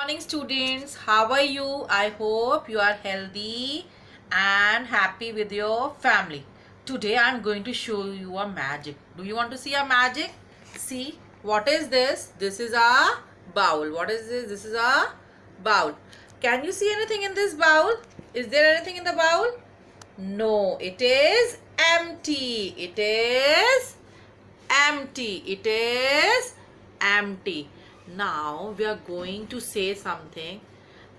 Morning students, how are you? I hope you are healthy and happy with your family. Today I am going to show you a magic. Do you want to see a magic? See, what is this? This is a bowl. What is this? This is a bowl. Can you see anything in this bowl? Is there anything in the bowl? No, it is empty. It is empty. It is empty. Now we are going to say something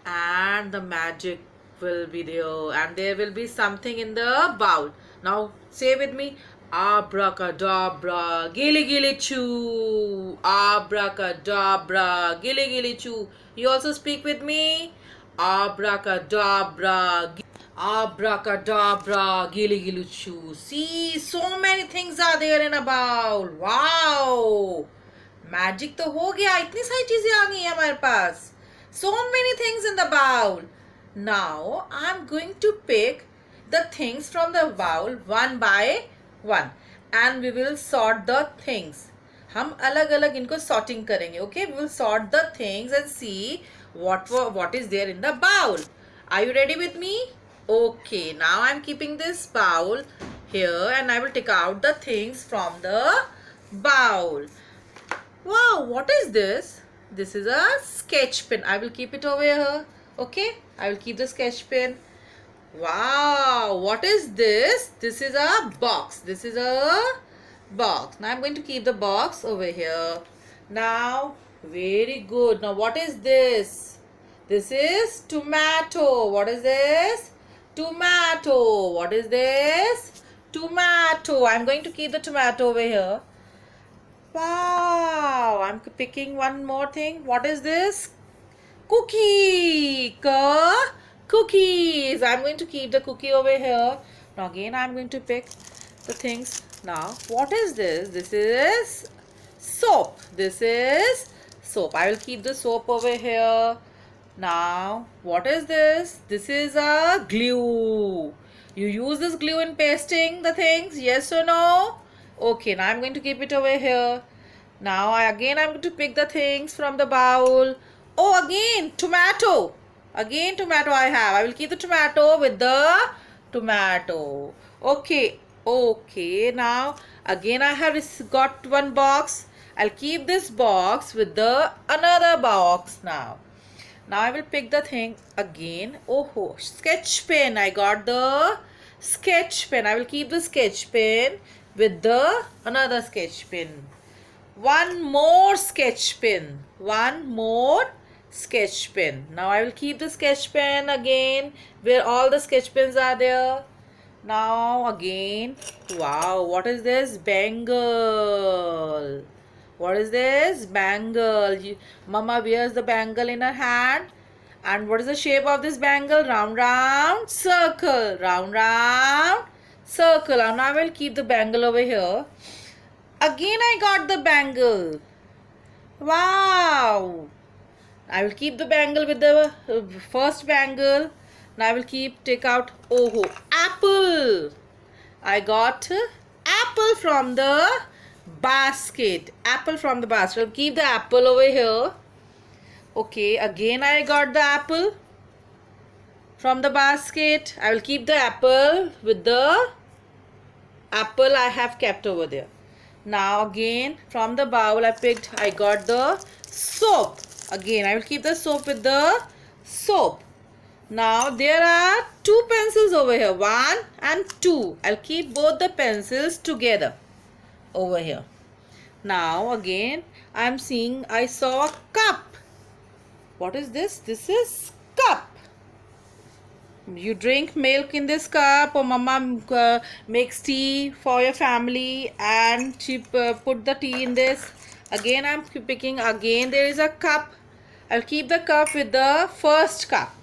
and the magic will be there and there will be something in the bowl. Now say with me, abracadabra, gilly gilly choo, abracadabra, gilly gilly choo. You also speak with me, abracadabra, abracadabra, gilly gilly choo. See, so many things are there in a bowl. Wow! Magic तो हो गया. इतनी सारी चीजें आ गई हैं हमारे पास. So many things in the bowl. Now I'm going to pick the things from the bowl one by one and we will sort the things. हम अलग अलग इनको sorting करेंगे. Okay, we will sort the things and see what is there in the bowl. Are you ready with me? Okay, now I'm keeping this bowl here and I will take out the things from the bowl. Wow, what is this? This is a sketch pen. I will keep it over here. Okay, I will keep the sketch pen. Wow, what is this? This is a box. This is a box. Now I'm going to keep the box over here. Now, very good. Now what is this? This is tomato. What is this? Tomato. What is this? Tomato. I'm going to keep the tomato over here. Wow, I'm picking one more thing. What is this? Cookie. Cookies. I'm going to keep the cookie over here. Now again, I'm going to pick the things. Now, what is this? This is soap. This is soap. I will keep the soap over here. Now, what is this? This is a glue. You use this glue in pasting the things? Yes or no? Okay, now I'm going to keep it over here. Now I'm going to pick the things from the bowl. Oh, again tomato. Again tomato I have. I will keep the tomato with the tomato. Okay. Okay. Now again I have got one box. I'll keep this box with the another box now. Now I will pick the thing again. Oh, sketch pen. I got the sketch pen. I will keep the sketch pen with the another sketch pen. One more sketch pen. One more sketch pen. Now I will keep the sketch pen again where all the sketch pens are there. Now again, wow, what is this? Bangle. What is this? Bangle. Mama wears the bangle in her hand. And what is the shape of this bangle? Round, round, circle. Round, round, circle. And now I will keep the bangle over here. Again I got the bangle. Wow. I will keep the bangle with the first bangle. Now I will take out, oh, apple. I got apple from the basket. Apple from the basket. I'll keep the apple over here. Okay, again I got the apple from the basket. I will keep the apple with the apple I have kept over there. Now again from the bowl I got the soap. Again I will keep the soap with the soap. Now there are two pencils over here, 1 and 2. I'll keep both the pencils together over here. Now again I saw a cup. What is this? This is cup. You drink milk in this cup, or mama makes tea for your family and she put the tea in this. Again I'm picking, again there is a cup. I'll keep the cup with the first cup.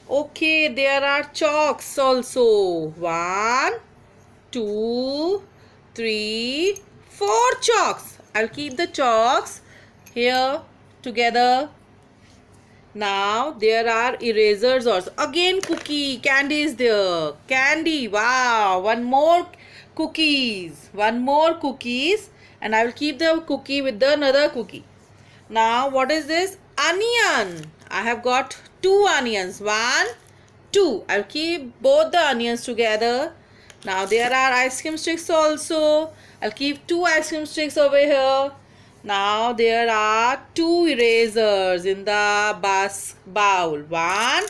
Okay, there are chalks also. 1, 2, 3, 4 chalks. I'll keep the chalks here together. Now there are erasers also. Again cookie, candy is there. Candy, wow. One more cookies. One more cookies. And I will keep the cookie with the another cookie. Now what is this? onion. I have got 2 onions. 1, 2. I'll keep both the onions together. Now there are ice cream sticks also. I'll keep 2 ice cream sticks over here. Now there are 2 erasers in the bowl. 1,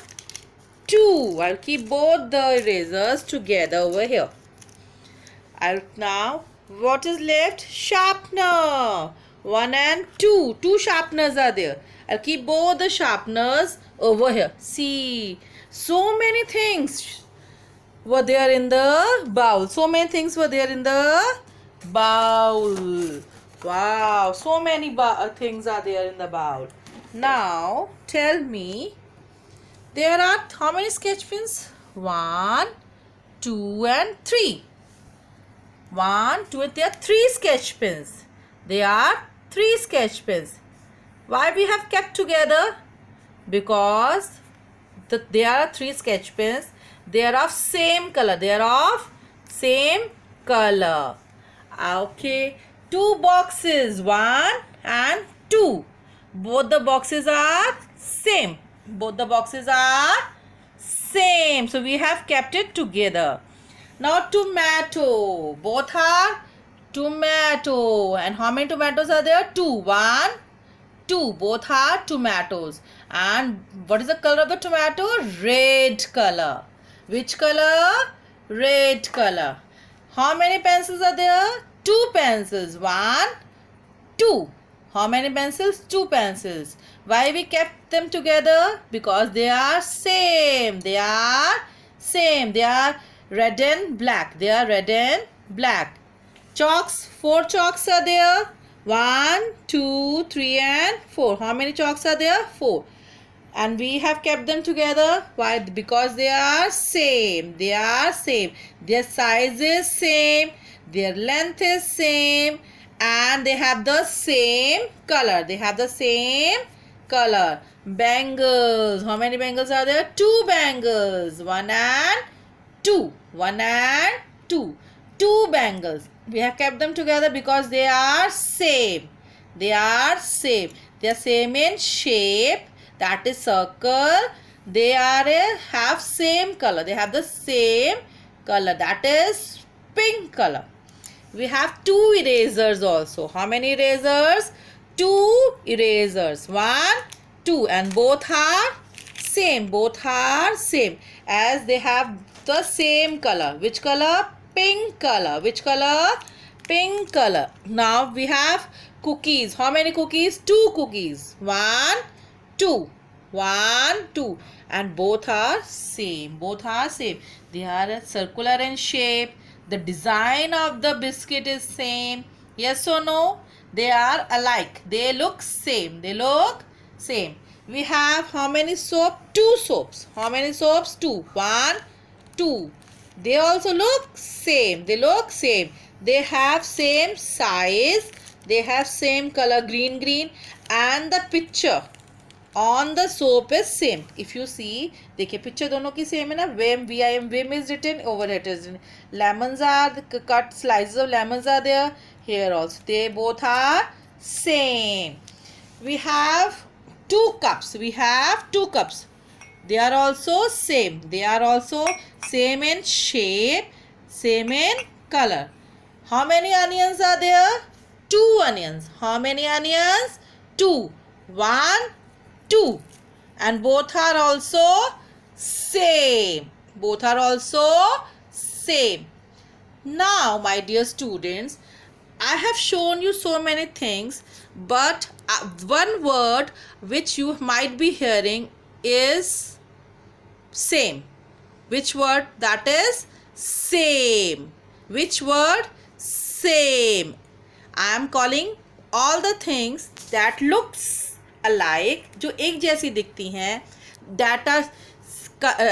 2. I'll keep both the erasers together over here. Now what is left? Sharpener. 1 and 2. 2 sharpeners are there. I'll keep both the sharpeners over here. See, so many things were there in the bowl. So many things were there in the bowl. Wow, so many things are there in the bowl. Now tell me, there are how many sketch pens? 1, 2 and 3. 1, 2, there are 3 sketch pens. There are 3 sketch pens. Why we have kept together? Because there are 3 sketch pens. They are of same color. They are of same color. Okay. 2 boxes. 1 and 2. Both the boxes are same. Both the boxes are same. So we have kept it together. Now tomato. Both are tomato. And how many tomatoes are there? 2. 1, 2. Both are tomatoes. And what is the color of the tomato? Red color. Which color? Red color. How many pencils are there? 2 pencils. 1, 2. How many pencils? 2 pencils. Why we kept them together? Because they are same. They are same. They are red and black. They are red and black. Chalks. 4 chalks are there. 1, 2, 3 and 4. How many chalks are there? 4. And we have kept them together. Why? Because they are same. They are same. Their size is same. Their length is same. And they have the same color. They have the same color. Bangles. How many bangles are there? 2 bangles. 1 and 2. 1 and 2. 2 bangles. We have kept them together because they are same. They are same. They are same in shape. That is circle. They are have same color. They have the same color. That is pink color. We have 2 erasers also. How many erasers? 2 erasers. 1, 2. And both are same. Both are same. As they have the same color. Which color? Pink color. Which color? Pink color. Now we have cookies. How many cookies? 2 cookies. 1, 2. 1, 2. And both are same. Both are same. They are circular in shape. The design of the biscuit is same. Yes or no? They are alike. They look same. They look same. We have how many soap? 2 soaps. How many soaps? 2. 1, 2. They also look same. They look same. They have same size. They have same color, green. And the picture on the soap is same. If you see, देखिए picture दोनों की same है ना. Vim is written, over it is written. Lemons are cut, slices of lemons are there. Here also they both are same. We have 2 cups. We have 2 cups. They are also same. They are also same in shape, same in color. How many onions are there? 2 onions. How many onions? 2. 1, 2. And both are also same. Both are also same. Now, my dear students, I have shown you so many things, but one word which you might be hearing is same. Which word? That is same. Which word? Same. I am calling all the things that looks alike, जो एक जैसी दिखती हैं, that are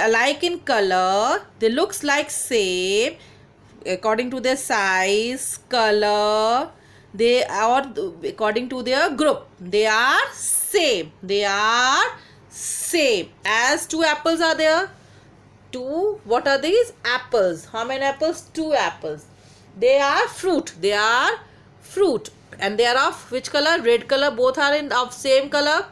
alike in color, they looks like same according to their size, color, they are according to their group. They are same. They are same. As 2 apples are there. 2, what are these? Apples. How many apples? 2 apples. They are fruit. They are fruit. And they are of which color? Red color. Both are of same color.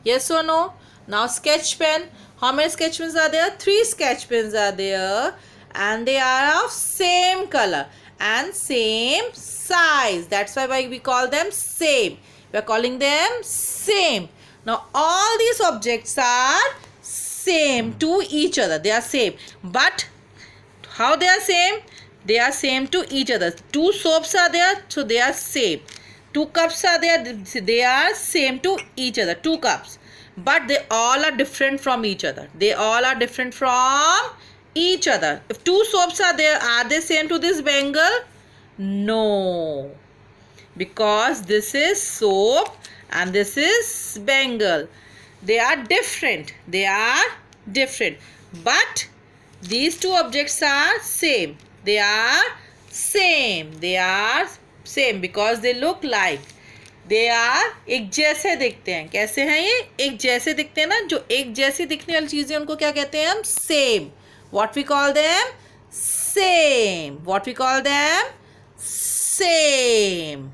Yes or no? Now sketch pen. How many sketch pens are there? 3 sketch pens are there, and they are of same color and same size. That's why we call them same. We are calling them same. Now all these objects are same to each other. They are same. But how they are same? They are same to each other. 2 soaps are there, so they are same. 2 cups are there, they are same to each other. 2 cups. But they all are different from each other. They all are different from each other. If 2 soaps are there, are they same to this bangle? No. Because this is soap and this is bangle. They are different. They are different. But these 2 objects are same. They are same. They are same because they look like. They are एक जैसे दिखते हैं. कैसे हैं ये? एक जैसे दिखते हैं ना. जो एक जैसी दिखने वाली चीज़ें उनको क्या कहते हैं हम? Same. What we call them? Same. What we call them? Same.